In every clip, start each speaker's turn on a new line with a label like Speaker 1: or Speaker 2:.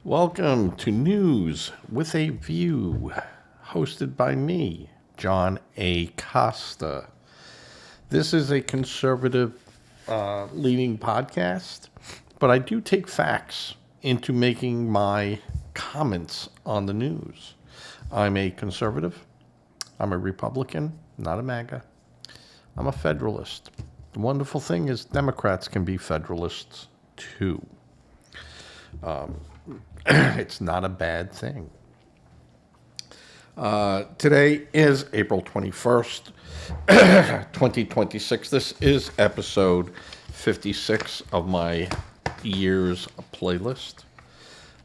Speaker 1: Welcome to News with a View, hosted by me, John A. Costa. This is a conservative leaning podcast, but I do take facts into making my comments on the news. I'm a conservative. I'm a Republican, not a MAGA. I'm a Federalist. The wonderful thing is Democrats can be Federalists too. It's not a bad thing. Today is April 21st, 2026. This is episode 56 of my year's playlist.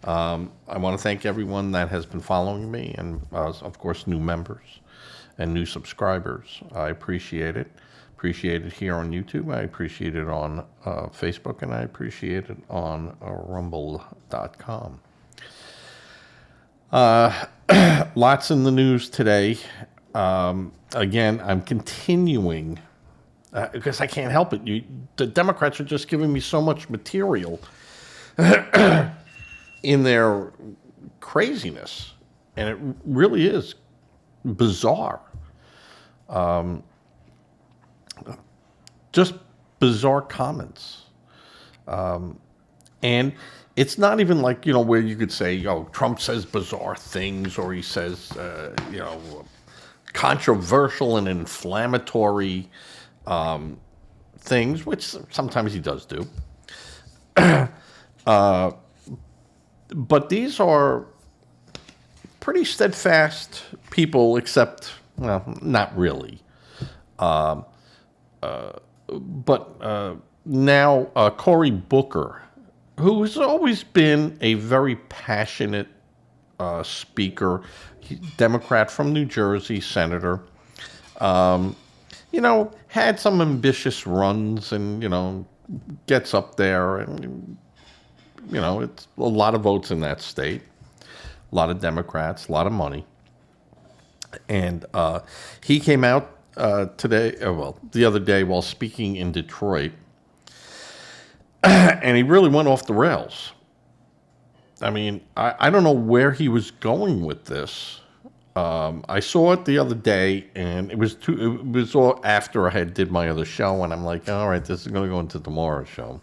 Speaker 1: I want to thank everyone that has been following me and, of course, new members and new subscribers. I appreciate it. Appreciate it here on YouTube. I appreciate it on Facebook, and I appreciate it on rumble.com. Lots in the news today. Again, I'm continuing because I can't help it. The Democrats are just giving me so much material in their craziness, and it really is bizarre. Just bizarre comments. And it's not even like, where you could say, Trump says bizarre things, or he says, controversial and inflammatory things, which sometimes he does do. But these are pretty steadfast people, except, well, not really. But now Cory Booker, who has always been a very passionate speaker, Democrat from New Jersey, senator, had some ambitious runs and, gets up there and, it's a lot of votes in that state, a lot of Democrats, a lot of money. And he came out the other day while speaking in Detroit, and he really went off the rails. I mean, I don't know where he was going with this. I saw it the other day, and it was all after I did my other show, and I'm like, all right, this is going to go into tomorrow's show.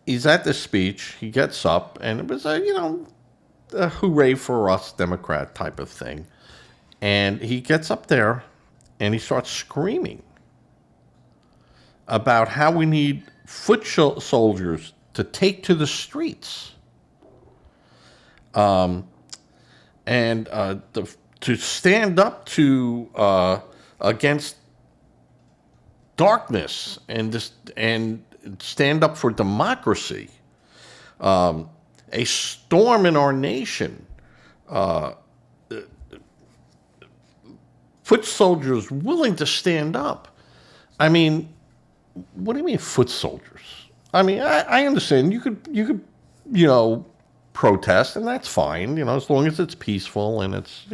Speaker 1: He's at this speech. He gets up, and it was a hooray for us Democrat type of thing. And he gets up there and he starts screaming about how we need foot soldiers to take to the streets. To stand up to against darkness and stand up for democracy. A storm in our nation. Foot soldiers willing to stand up. I mean, what do you mean foot soldiers? I mean, I understand you could protest, and that's fine, as long as it's peaceful and it's,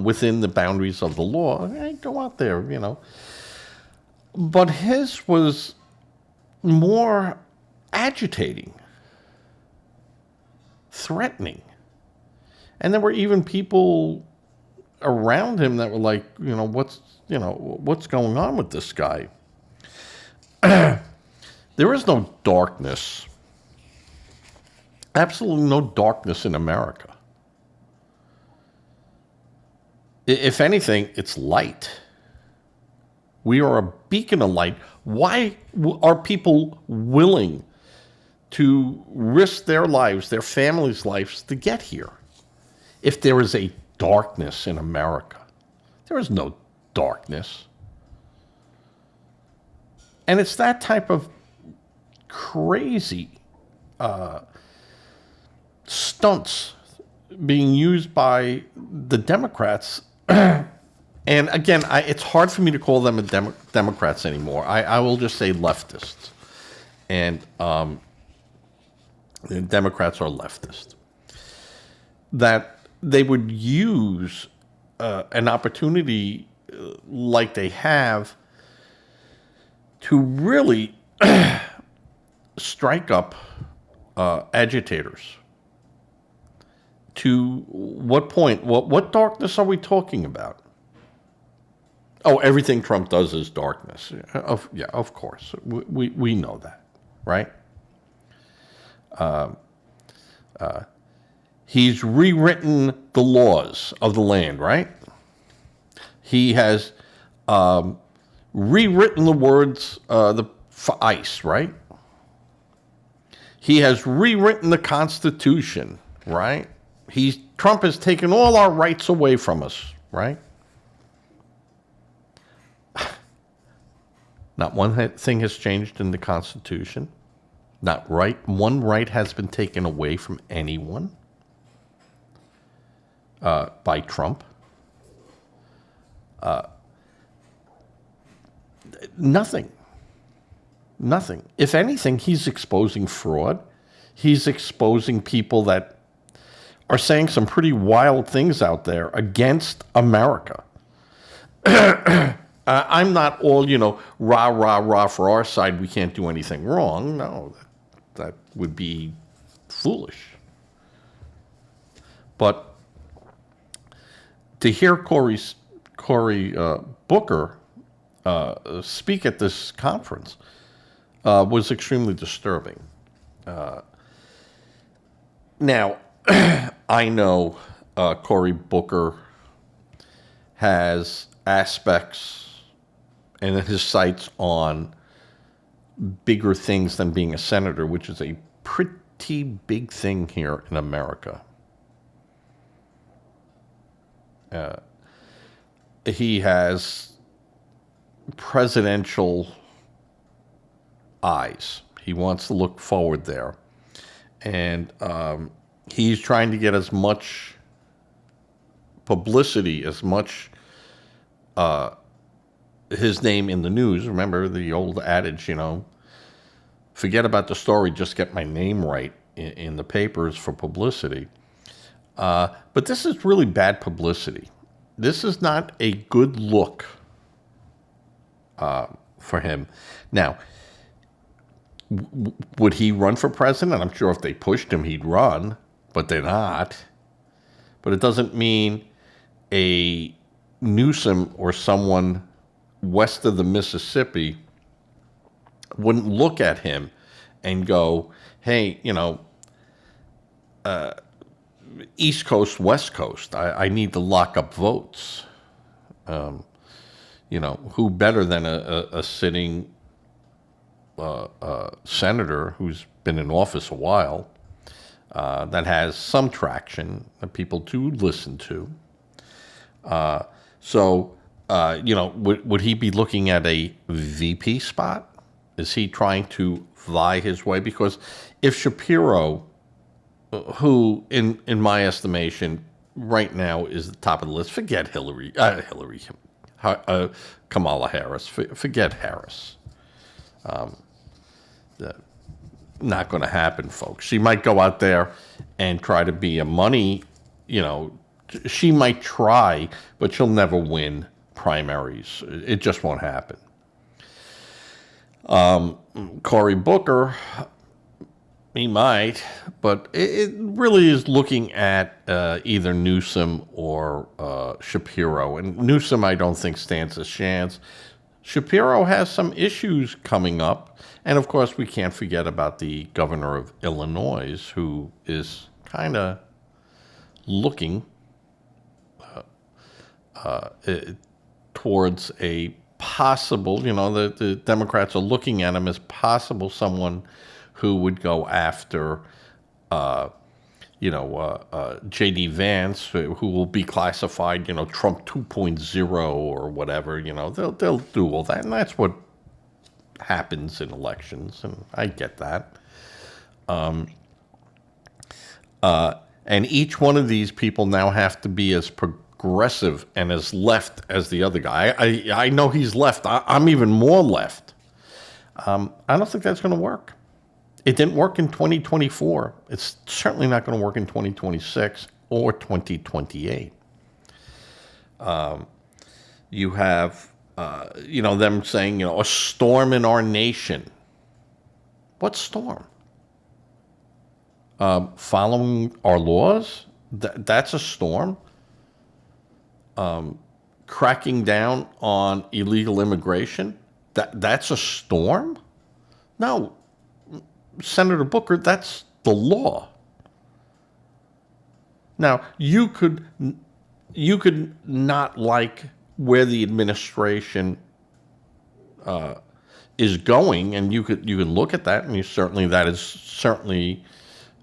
Speaker 1: within the boundaries of the law. Go out there, But his was more agitating, threatening. And there were even people around him that were like, what's going on with this guy? There is no darkness, absolutely no darkness in America. If anything, it's light. We are a beacon of light. Why are people willing to risk their lives, their families' lives, to get here? If there is a darkness in America, there is no darkness. And it's that type of crazy stunts being used by the Democrats. And again, it's hard for me to call them Democrats anymore. I will just say leftists. And the Democrats are leftist. That they would use an opportunity like they have to really strike up agitators. To what point? What darkness are we talking about? Oh, everything Trump does is darkness. Of course. We know that, right? He's rewritten the laws of the land, right? He has rewritten the words for ICE, right? He has rewritten the Constitution, right? Trump has taken all our rights away from us, right? Not one thing has changed in the Constitution. Not one right has been taken away from anyone by Trump. Nothing. If anything, he's exposing fraud. He's exposing people that are saying some pretty wild things out there against America. I'm not all, rah, rah, rah for our side. We can't do anything wrong. No, that would be foolish. But to hear Cory Booker speak at this conference was extremely disturbing. Now, I know Cory Booker has aspects and his sights on bigger things than being a senator, which is a pretty big thing here in America. He has presidential eyes. He wants to look forward there. And he's trying to get as much publicity, as much his name in the news. Remember the old adage, forget about the story, just get my name right in the papers for publicity. But this is really bad publicity. This is not a good look for him. Now, would he run for president? I'm sure if they pushed him, he'd run, but they're not. But it doesn't mean a Newsom or someone west of the Mississippi wouldn't look at him and go, hey, East Coast, West Coast, I need to lock up votes. Who better than a sitting senator who's been in office a while, that has some traction that people do listen to. Would he be looking at a VP spot? Is he trying to vie his way? Because if Shapiro, who in my estimation right now is the top of the list, forget Kamala Harris, forget Harris. Not going to happen, folks. She might go out there and try to be a money, she might try, but she'll never win primaries. It just won't happen. Cory Booker, he might, but it really is looking at either Newsom or Shapiro. And Newsom, I don't think, stands a chance. Shapiro has some issues coming up. And, of course, we can't forget about the governor of Illinois, who is kind of looking towards a possible, the Democrats are looking at him as possible someone who would go after, J.D. Vance, who will be classified, Trump 2.0 or whatever. They'll do all that, and that's what happens in elections, and I get that. And each one of these people now have to be as progressive and as left as the other guy. I know he's left. I'm even more left. I don't think that's going to work. It didn't work in 2024. It's certainly not going to work in 2026 or 2028. You have them saying, a storm in our nation. What storm? Following our laws? That's a storm. Cracking down on illegal immigration? That's a storm? No, Senator Booker, that's the law. Now, you could not like where the administration is going, and you could look at that, and that is certainly,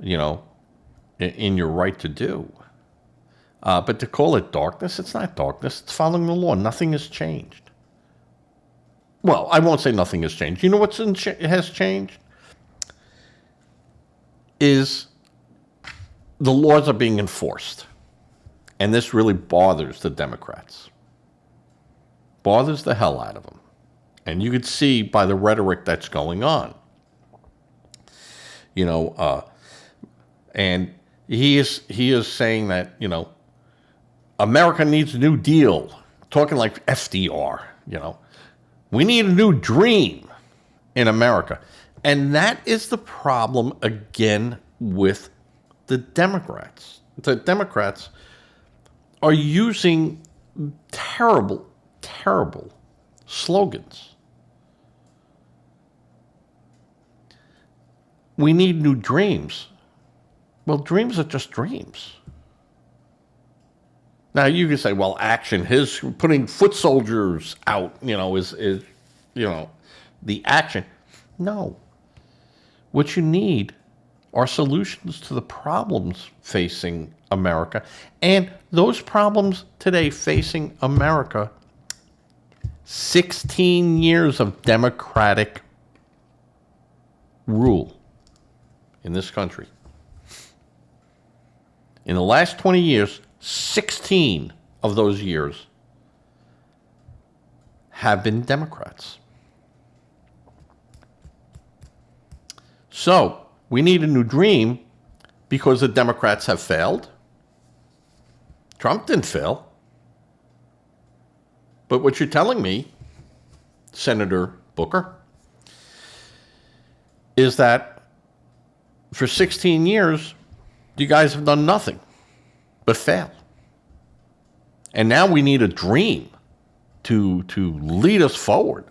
Speaker 1: in your right to do. But to call it darkness, it's not darkness. It's following the law. Nothing has changed. Well, I won't say nothing has changed. You know what has changed? Is the laws are being enforced. And this really bothers the Democrats. Bothers the hell out of them. And you could see by the rhetoric that's going on. And he is saying that, America needs a new deal. Talking like FDR, We need a new dream in America. And that is the problem again with the Democrats. The Democrats are using terrible, terrible slogans. We need new dreams. Well, dreams are just dreams. Now, you can say, well, action, his putting foot soldiers out, is the action. No. What you need are solutions to the problems facing America. And those problems today facing America, 16 years of Democratic rule in this country. In the last 20 years, 16 of those years have been Democrats. So, we need a new dream because the Democrats have failed. Trump didn't fail. But what you're telling me, Senator Booker, is that for 16 years, you guys have done nothing but fail. And now we need a dream to lead us forward.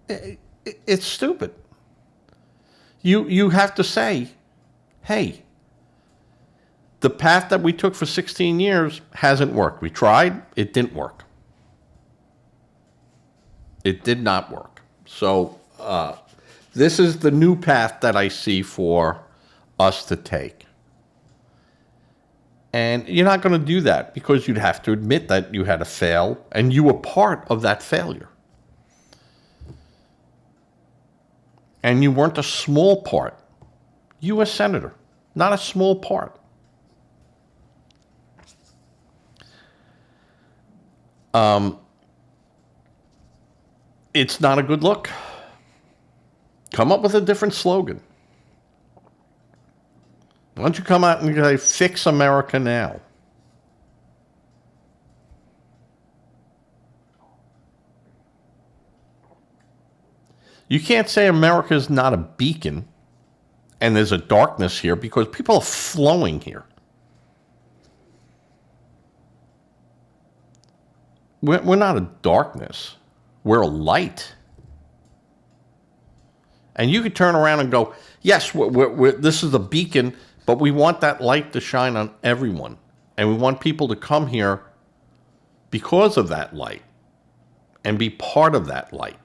Speaker 1: It's stupid. You have to say, hey, the path that we took for 16 years hasn't worked. We tried, it didn't work. It did not work. So this is the new path that I see for us to take. And you're not going to do that because you'd have to admit that you had a fail and you were part of that failure. And you weren't a small part. You were a senator, not a small part. It's not a good look. Come up with a different slogan. Why don't you come out and say, fix America now? You can't say America is not a beacon and there's a darkness here because people are flowing here. We're not a darkness. We're a light. And you could turn around and go, yes, this is a beacon, but we want that light to shine on everyone. And we want people to come here because of that light and be part of that light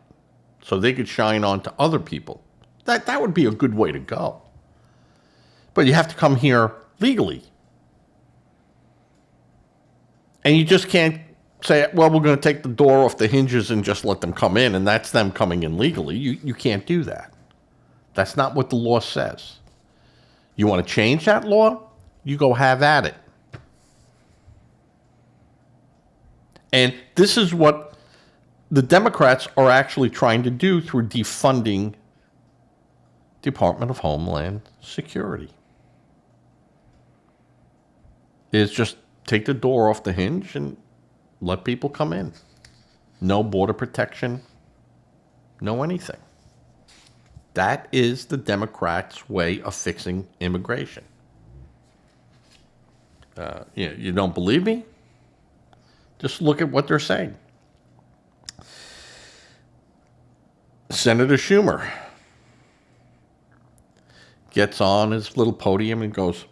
Speaker 1: so they could shine on to other people. That would be a good way to go. But you have to come here legally. And you just can't say, well, we're going to take the door off the hinges and just let them come in, and that's them coming in legally. You can't do that. That's not what the law says. You want to change that law? You go have at it. And this is what the Democrats are actually trying to do through defunding Department of Homeland Security. Is just take the door off the hinge and let people come in. No border protection, no anything. That is the Democrats' way of fixing immigration. You don't believe me? Just look at what they're saying. Senator Schumer gets on his little podium and goes,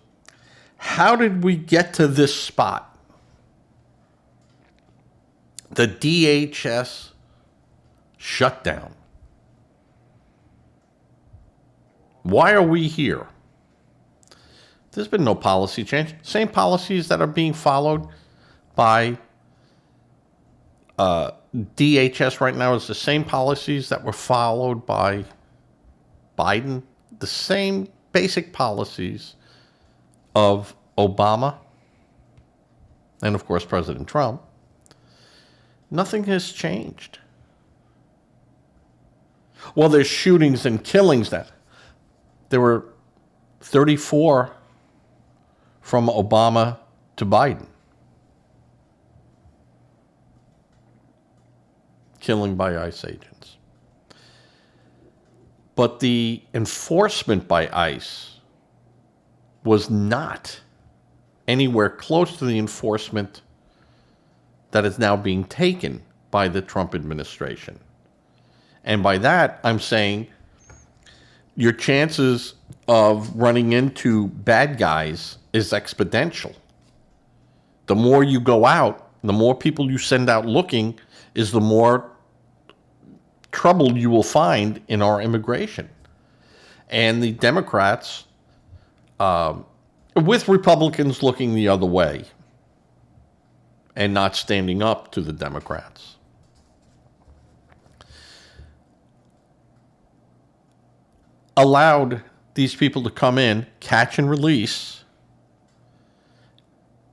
Speaker 1: "How did we get to this spot? The DHS shutdown. Why are we here? There's been no policy change. Same policies that are being followed by DHS right now is the same policies that were followed by Biden, the same basic policies of Obama and, of course, President Trump. Nothing has changed. Well, there's shootings and killings that there were 34 from Obama to Biden. Killing by ICE agents. But the enforcement by ICE was not anywhere close to the enforcement that is now being taken by the Trump administration. And by that, I'm saying your chances of running into bad guys is exponential. The more you go out, the more people you send out looking, is the more trouble you will find in our immigration. And the Democrats, with Republicans looking the other way and not standing up to the Democrats, allowed these people to come in, catch and release,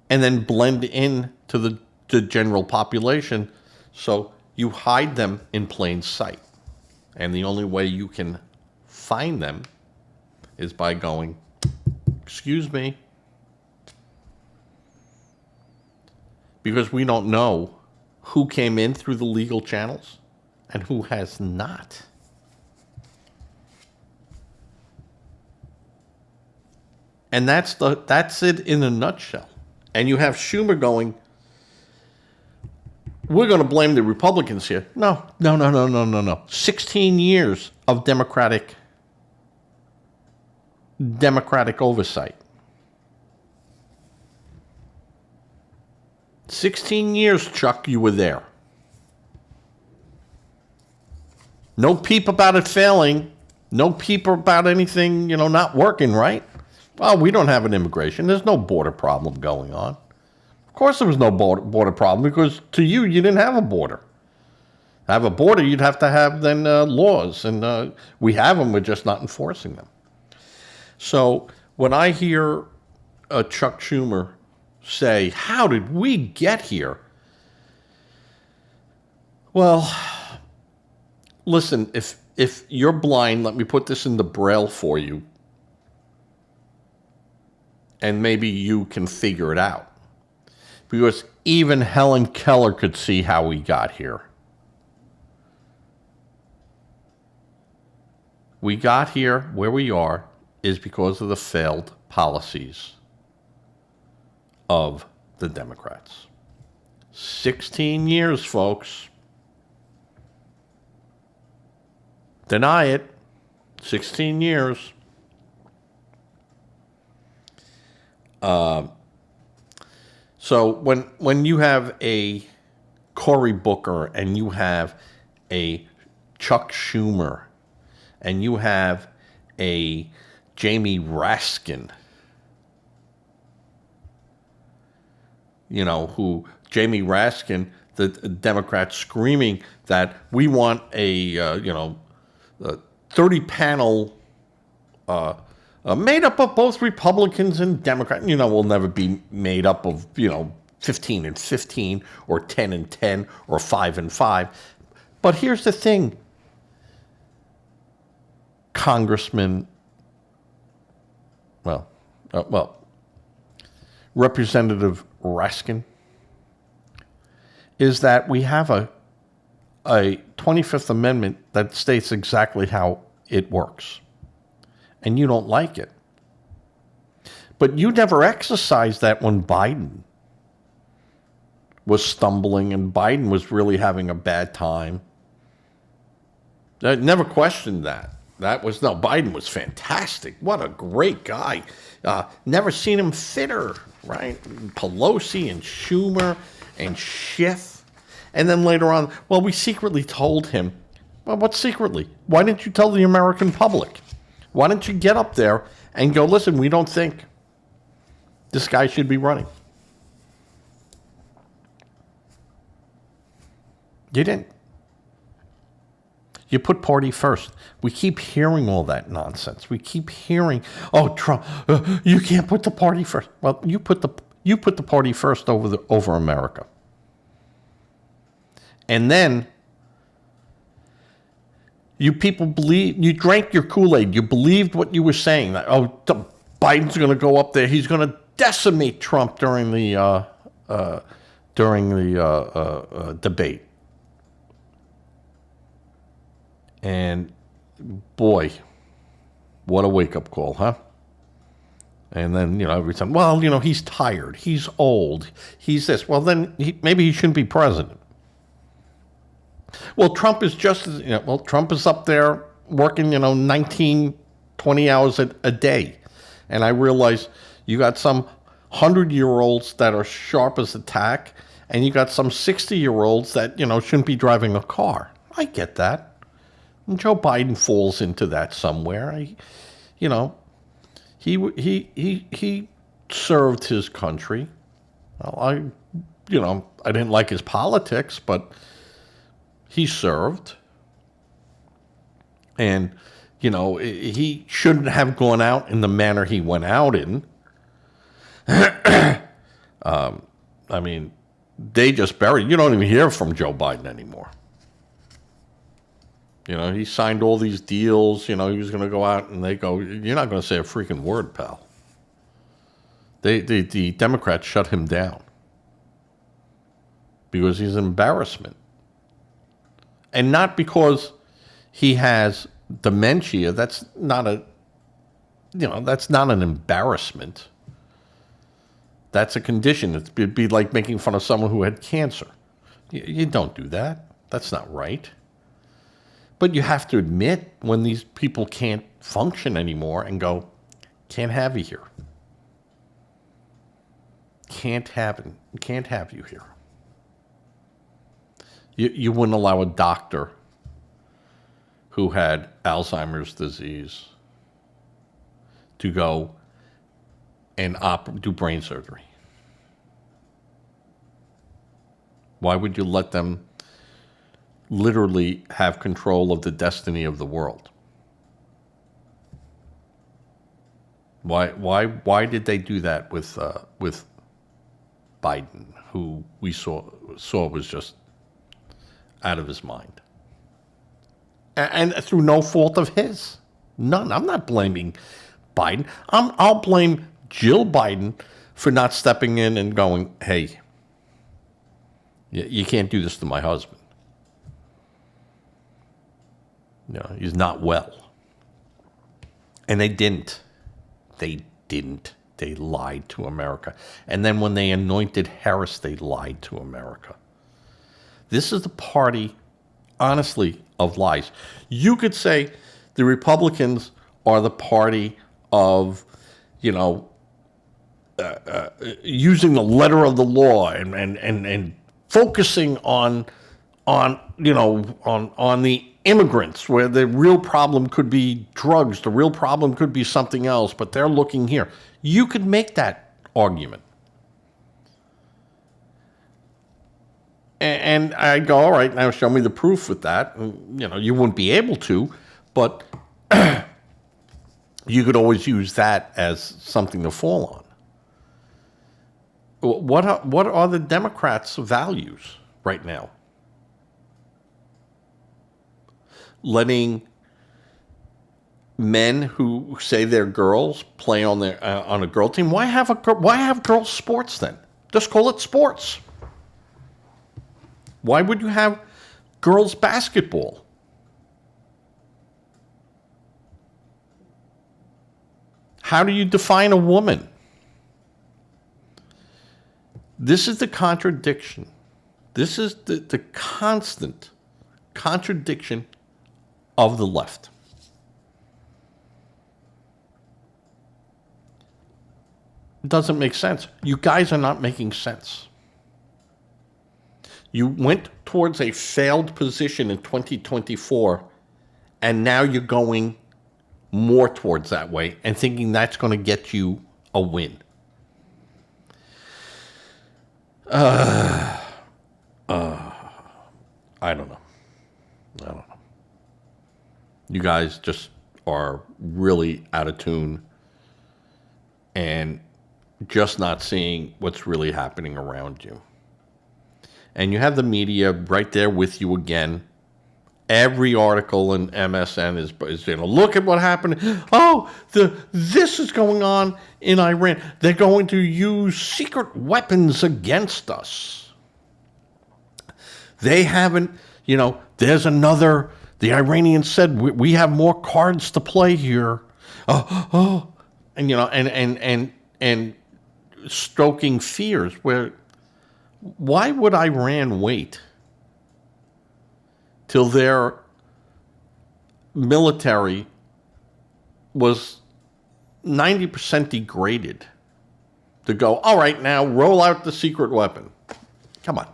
Speaker 1: and then blend in to the general population. So you hide them in plain sight. And the only way you can find them is by going, "Excuse me." Because we don't know who came in through the legal channels and who has not. And that's it in a nutshell. And you have Schumer going, "We're going to blame the Republicans here." No. 16 years of Democratic oversight. 16 years, Chuck, you were there. No peep about it failing. No peep about anything, not working, right? Well, we don't have an immigration. There's no border problem going on. Of course there was no border problem, because to you didn't have a border. To have a border, you'd have to have then laws, and we have them, we're just not enforcing them. So when I hear Chuck Schumer say, "How did we get here?" Well, listen, if you're blind, let me put this into Braille for you, and maybe you can figure it out. Because even Helen Keller could see how we got here. We got here where we are is because of the failed policies of the Democrats. 16 years, folks. Deny it. 16 years. So when you have a Cory Booker and you have a Chuck Schumer and you have a Jamie Raskin, who Jamie Raskin, the Democrats screaming that we want a 30-panel made up of both Republicans and Democrats. We'll never be made up of 15 and 15 or 10 and 10 or 5 and 5. But here's the thing, Congressman, Representative Raskin, is that we have a 25th Amendment that states exactly how it works. And you don't like it. But you never exercised that when Biden was stumbling and Biden was really having a bad time. I never questioned that. Biden was fantastic. What a great guy. Never seen him fitter, right? Pelosi and Schumer and Schiff. And then later on, well, we secretly told him. Well, what secretly? Why didn't you tell the American public? Why didn't you get up there and go, listen, we don't think this guy should be running? You didn't. You put party first. We keep hearing all that nonsense. We keep hearing, oh, Trump, you can't put the party first. Well, you put the party first over America. And then you people you drank your Kool-Aid. You believed what you were saying. That, Biden's going to go up there. He's going to decimate Trump during the debate. And boy, what a wake-up call, huh? And then, every time, he's tired. He's old. He's this. Well, then maybe he shouldn't be president. Well, Trump is Trump is up there working, 19, 20 hours a day. And I realize you got some 100-year-olds that are sharp as a tack, and you got some 60-year-olds that, shouldn't be driving a car. I get that. And Joe Biden falls into that somewhere. He served his country. Well, I didn't like his politics, but he served. And, he shouldn't have gone out in the manner he went out in. They just buried. You don't even hear from Joe Biden anymore. He signed all these deals. He was going to go out, and they go, you're not going to say a freaking word, pal. The Democrats shut him down because he's an embarrassment. And not because he has dementia. That's not an embarrassment. That's a condition. It'd be like making fun of someone who had cancer. You don't do that. That's not right. But you have to admit when these people can't function anymore and go, can't have you here. Can't have you here. You wouldn't allow a doctor who had Alzheimer's disease to go and do brain surgery. Why would you let them literally have control of the destiny of the world? Why did they do that with Biden, who we saw was just out of his mind, and through no fault of his? None. I'm not blaming Biden. I'll blame Jill Biden for not stepping in and going, hey, you can't do this to my husband. He's not well. And they didn't. They lied to America. And then when they anointed Harris, they lied to America. This is the party, honestly, of lies. You could say the Republicans are the party of, using the letter of the law and focusing on the immigrants, where the real problem could be drugs, the real problem could be something else, but they're looking here. You could make that argument. And I go, all right, now show me the proof with that. And, you wouldn't be able to, but you could always use that as something to fall on. What are the Democrats' values right now? Letting men who say they're girls play on a girl team. Why have girls sports then? Just call it sports. Why would you have girls basketball? How do you define a woman? This is the contradiction. This is the constant contradiction of the left. It doesn't make sense. You guys are not making sense. You went towards a failed position in 2024, and now you're going more towards that way and thinking that's going to get you a win. I don't know. You guys just are really out of tune and just not seeing what's really happening around you. And you have the media right there with you again. Every article in MSN is look at what happened. Oh, this is going on in Iran. They're going to use secret weapons against us. They haven't, there's another, the Iranians said, we have more cards to play here. And stoking fears where, why would Iran wait till their military was 90% degraded to go, all right, now roll out the secret weapon? Come on.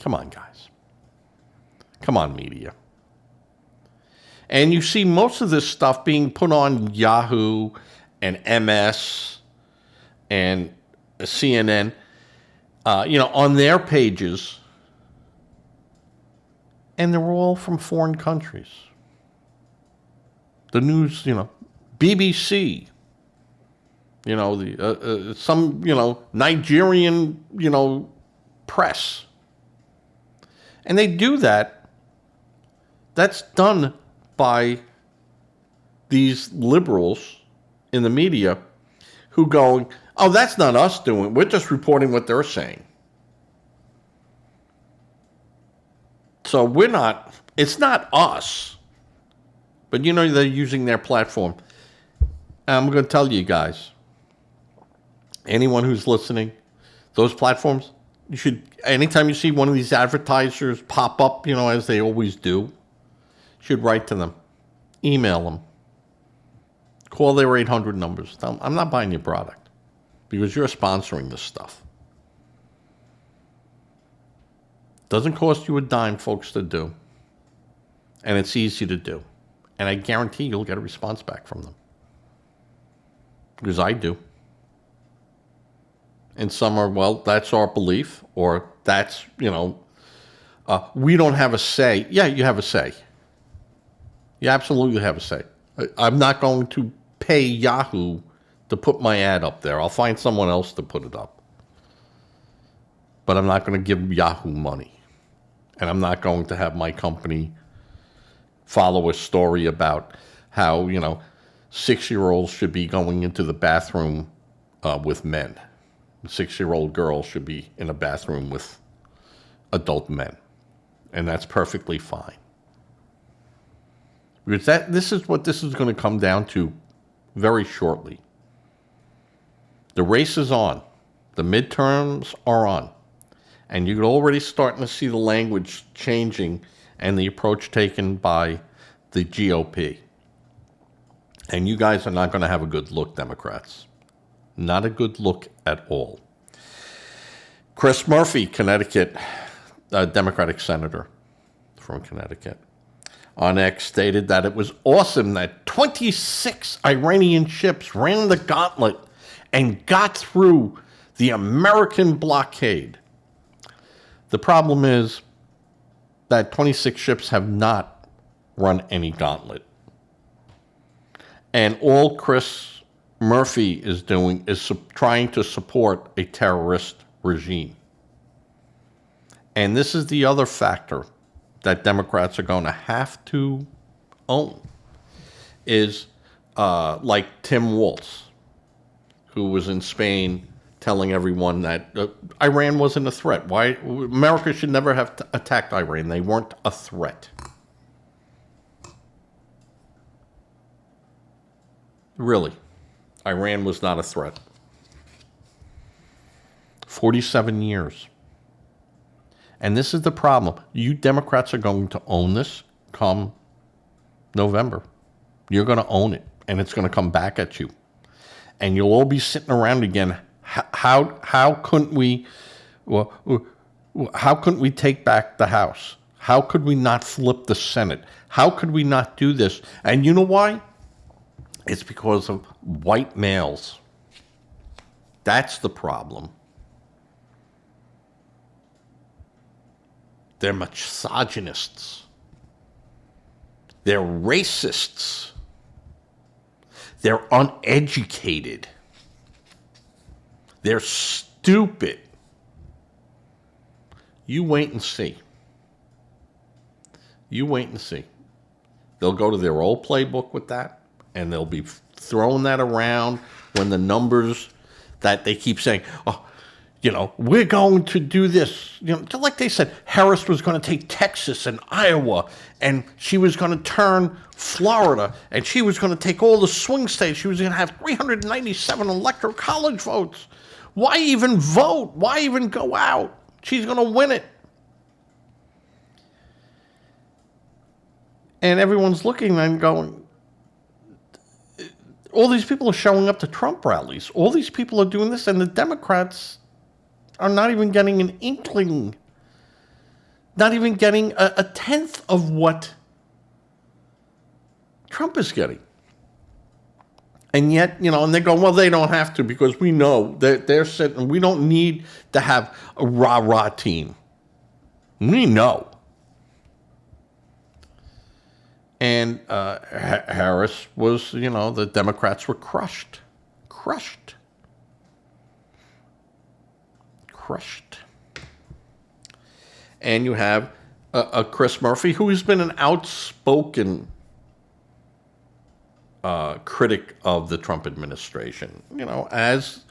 Speaker 1: Come on, guys. Come on, media. And you see most of this stuff being put on Yahoo and MS and CNN, on their pages. And they're all from foreign countries. The news, BBC, some, Nigerian, press. And they do that. That's done by these liberals in the media who go, oh, that's not us doing it. We're just reporting what they're saying. So it's not us. But they're using their platform. I'm going to tell you guys, anyone who's listening, those platforms, you should, anytime you see one of these advertisers pop up, as they always do, you should write to them, email them, call their 800 numbers. Tell them, I'm not buying your product because you're sponsoring this stuff. Doesn't cost you a dime, folks, to do. And it's easy to do. And I guarantee you'll get a response back from them. Because I do. And some are, well, that's our belief, or that's, we don't have a say. Yeah, you have a say. You absolutely have a say. I'm not going to pay Yahoo to put my ad up there. I'll find someone else to put it up. But I'm not going to give Yahoo money. And I'm not going to have my company follow a story about how, 6-year-olds should be going into the bathroom with men. 6-year-old girls should be in a bathroom with adult men. And that's perfectly fine. Because this is what this is going to come down to very shortly. The race is on. The midterms are on. And you're already starting to see the language changing and the approach taken by the GOP. And you guys are not going to have a good look, Democrats. Not a good look at all. Chris Murphy, Connecticut, Democratic senator from Connecticut, on X stated that it was awesome that 26 Iranian ships ran the gauntlet and got through the American blockade. The problem is that 26 ships have not run any gauntlet. And all Chris Murphy is doing is trying to support a terrorist regime. And this is the other factor that Democrats are going to have to own, is like Tim Walz, who was in Spain telling everyone that Iran wasn't a threat. Why America should never have attacked Iran. They weren't a threat. Really, Iran was not a threat. 47 years. And this is the problem. You Democrats are going to own this come November. You're going to own it, and it's going to come back at you. And you'll all be sitting around again. How couldn't we? Well, how couldn't we take back the House? How could we not flip the Senate? How could we not do this? And you know why? It's because of white males. That's the problem. They're misogynists. They're racists. They're uneducated. They're stupid. You wait and see. You wait and see. They'll go to their old playbook with that, and they'll be throwing that around when the numbers that they keep saying, oh, we're going to do this. Just like they said, Harris was going to take Texas and Iowa, and she was going to turn Florida, and she was going to take all the swing states. She was going to have 397 electoral college votes. Why even vote? Why even go out? She's going to win it. And everyone's looking and going, all these people are showing up to Trump rallies. All these people are doing this, and the Democrats are not even getting an inkling, not even getting a tenth of what Trump is getting. And yet, and they're going, well, they don't have to because we know that they're sitting, we don't need to have a rah-rah team. We know. And Harris was, the Democrats were crushed. And you have a Chris Murphy, who has been an outspoken critic of the Trump administration, as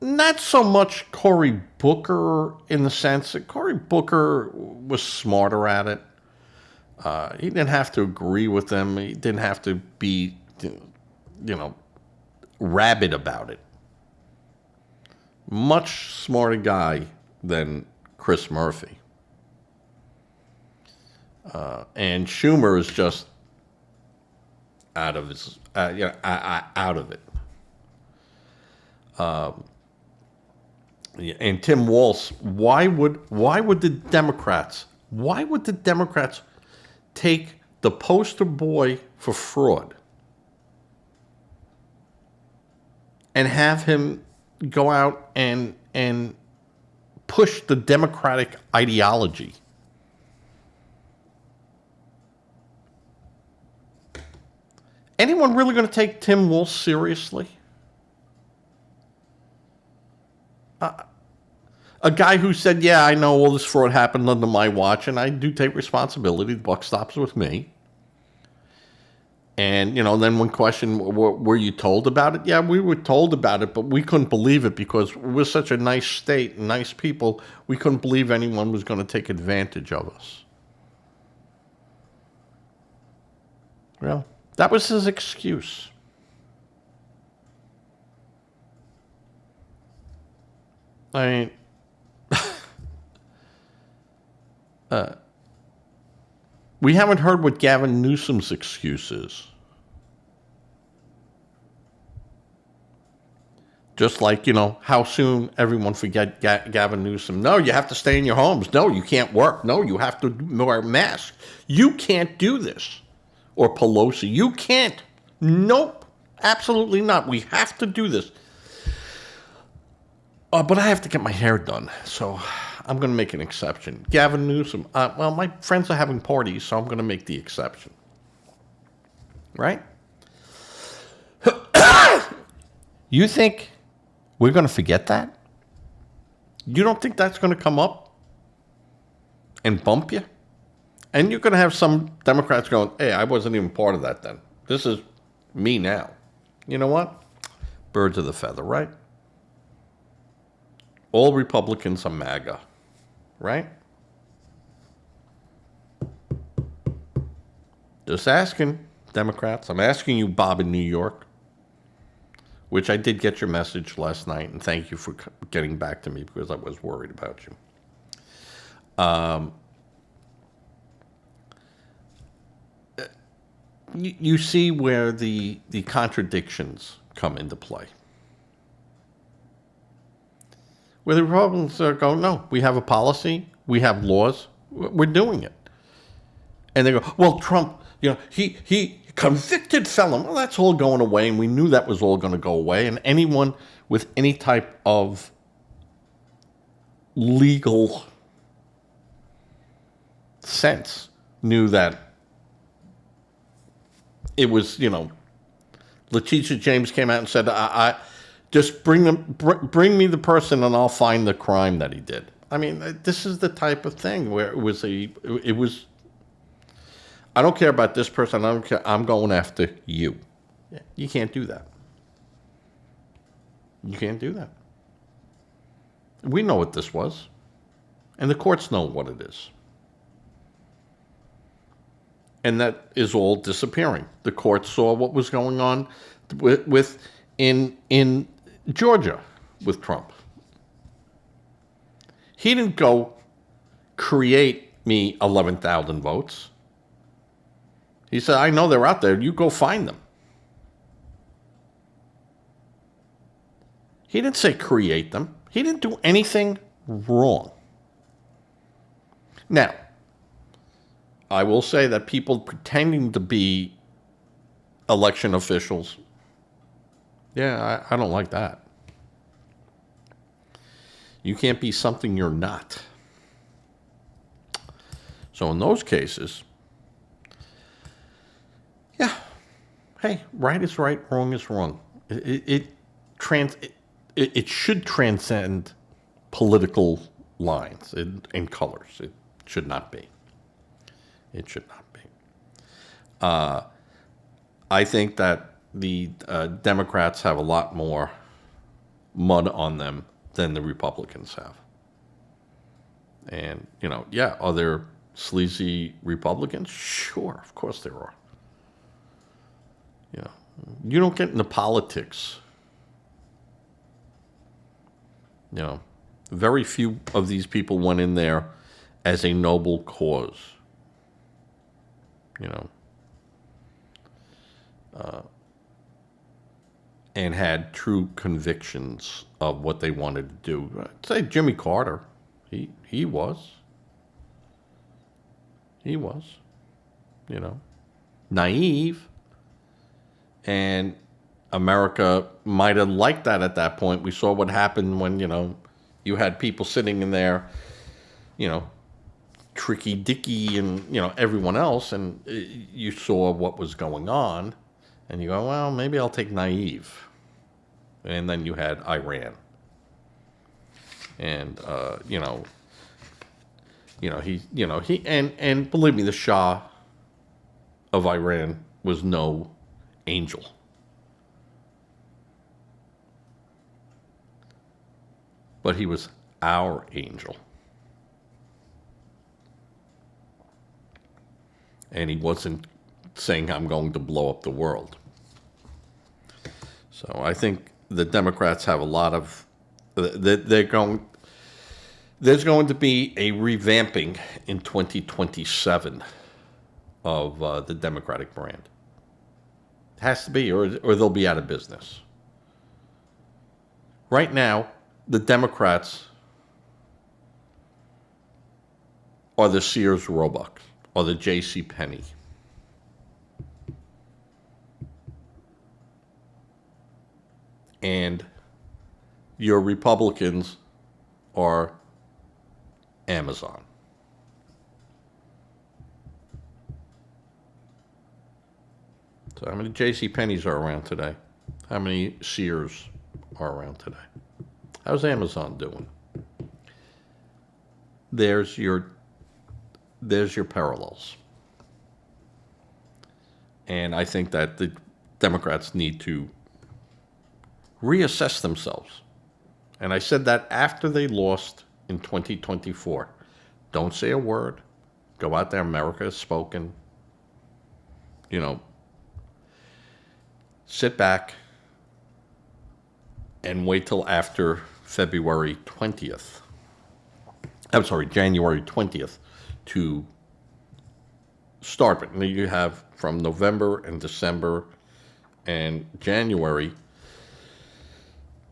Speaker 1: not so much Cory Booker in the sense that Cory Booker was smarter at it. He didn't have to agree with them. He didn't have to be, rabid about it. Much smarter guy than Chris Murphy. And Schumer is just out of his, out of it. And Tim Walz, why would the Democrats take the poster boy for fraud and have him go out and push the Democratic ideology? Anyone really going to take Tim Walz seriously? A guy who said, yeah, I know all this fraud happened under my watch, and I do take responsibility. The buck stops with me. And, then when questioned, were you told about it? Yeah, we were told about it, but we couldn't believe it because we're such a nice state and nice people. We couldn't believe anyone was going to take advantage of us. Well, that was his excuse. I mean, we haven't heard what Gavin Newsom's excuse is. Just like, how soon everyone forget Gavin Newsom. No, you have to stay in your homes. No, you can't work. No, you have to wear a mask. You can't do this. Or Pelosi, you can't. Nope, absolutely not. We have to do this. But I have to get my hair done, so I'm going to make an exception. Gavin Newsom, well, my friends are having parties, so I'm going to make the exception. Right? You think we're going to forget that? You don't think that's going to come up and bump you? And you're going to have some Democrats going, hey, I wasn't even part of that then. This is me now. You know what? Birds of the feather, right? all Republicans are MAGA, right? Just asking, Democrats. I'm asking you, Bob in New York, which I did get your message last night, and thank you for getting back to me because I was worried about you. You see where the contradictions come into play. Where the Republicans are going, no, we have a policy, we have laws, we're doing it. And they go, well, Trump, he convicted felon. Well, that's all going away, and we knew that was all going to go away. And anyone with any type of legal sense knew that it was, Letitia James came out and said, I just bring me the person and I'll find the crime that he did. I mean, this is the type of thing where it was I don't care about this person. I don't care. I'm going after you. You can't do that. You can't do that. We know what this was, and the courts know what it is. And that is all disappearing. The courts saw what was going on in Georgia with Trump. He didn't go create me 11,000 votes. He said, I know they're out there. You go find them. He didn't say create them. He didn't do anything wrong. Now, I will say that people pretending to be election officials, I don't like that. You can't be something you're not. So in those cases, hey, right is right, wrong is wrong. It should transcend political lines and colors. It should not be. It should not be. I think that the Democrats have a lot more mud on them than the Republicans have. And, are there sleazy Republicans? Sure, of course there are. You don't get into politics. Very few of these people went in there as a noble cause. And had true convictions of what they wanted to do. Say Jimmy Carter, he was. He was, naive. And America might have liked that at that point. We saw what happened when, you had people sitting in there, Tricky Dicky and, everyone else, and you saw what was going on, and you go, well, maybe I'll take naive. And then you had Iran. And, and believe me, the Shah of Iran was no angel. But he was our angel. And he wasn't saying, I'm going to blow up the world. So I think the Democrats have a lot of, there's going to be a revamping in 2027 of the Democratic brand. It has to be, or they'll be out of business. Right now, the Democrats are the Sears Roebuck or the J.C. Penney. And your Republicans are Amazon. So how many J.C. Penney's are around today? How many Sears are around today? How's Amazon doing? There's your parallels. And I think that the Democrats need to reassess themselves And I said that after they lost in 2024. Don't say a word. Go out there. America has spoken. You know, sit back and wait till after February 20th. I'm sorry, January 20th to start. But you have from November and December and January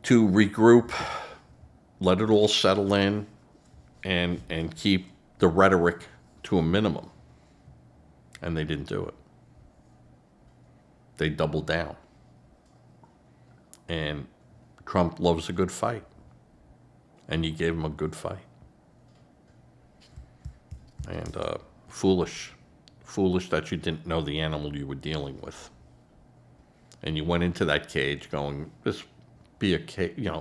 Speaker 1: to regroup, let it all settle in, and keep the rhetoric to a minimum. And they didn't do it. They doubled down. And Trump loves a good fight. And you gave him a good fight. And foolish that you didn't know the animal you were dealing with. And you went into that cage going, this be a cake, this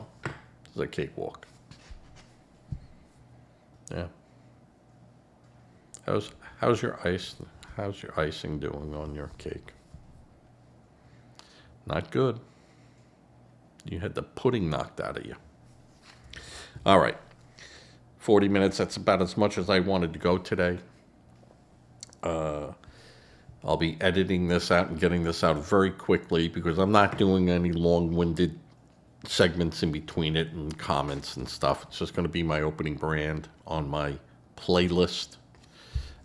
Speaker 1: is a cakewalk. Yeah. How's your icing doing on your cake? Not good. You had the pudding knocked out of you. All right. 40 minutes, that's about as much as I wanted to go today. I'll be editing this out and getting this out very quickly because I'm not doing any long-winded segments in between it and comments and stuff. It's just going to be my opening brand on my playlist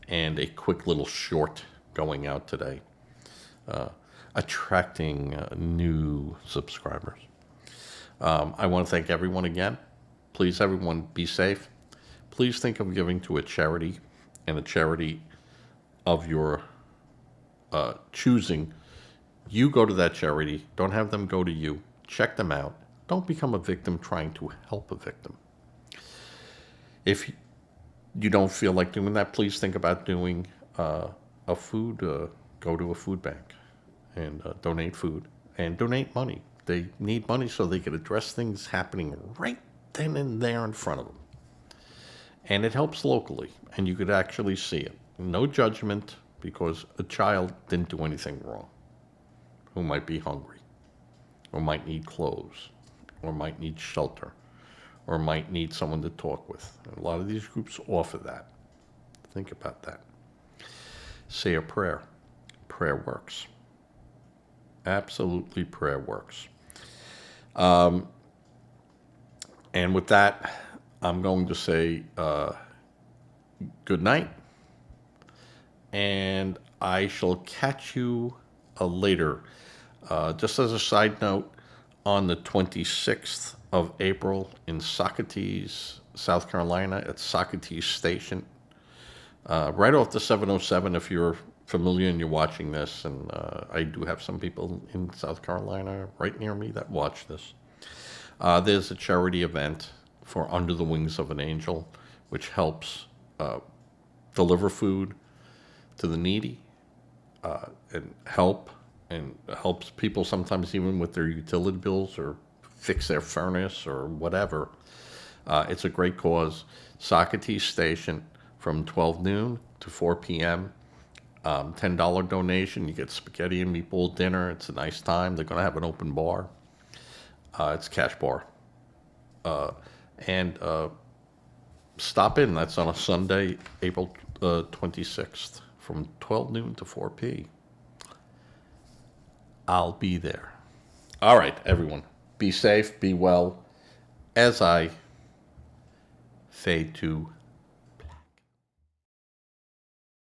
Speaker 1: and a quick little short going out today, attracting new subscribers. I want to thank everyone again. Please, everyone, be safe. Please think of giving to a charity, and a charity of your choosing. You go to that charity. Don't have them go to you. Check them out. Don't become a victim trying to help a victim. If you don't feel like doing that, please think about doing go to a food bank and donate food and donate money. They need money so they can address things happening right then and there in front of them. And it helps locally, and you could actually see it. No judgment, because a child didn't do anything wrong, who might be hungry, or might need clothes, or might need shelter, or might need someone to talk with. And a lot of these groups offer that. Think about that. Say a prayer. Prayer works. Absolutely, prayer works. And with that, I'm going to say good night. And I shall catch you later. Just as a side note, on the 26th of April in Socrates, South Carolina, at Socrates Station, right off the 707 if you're familiar and you're watching this. And I do have some people in South Carolina right near me that watch this. There's a charity event for Under the Wings of an Angel, which helps deliver food to the needy and helps people sometimes even with their utility bills or fix their furnace or whatever. It's a great cause. Socrates Station from 12 noon to 4 p.m. $10 donation. You get spaghetti and meatball dinner. It's a nice time. They're going to have an open bar. It's cash bar. And stop in. That's on a Sunday, April 26th. From 12 noon to 4 p. I'll be there. All right, everyone. Be safe, be well, as I fade to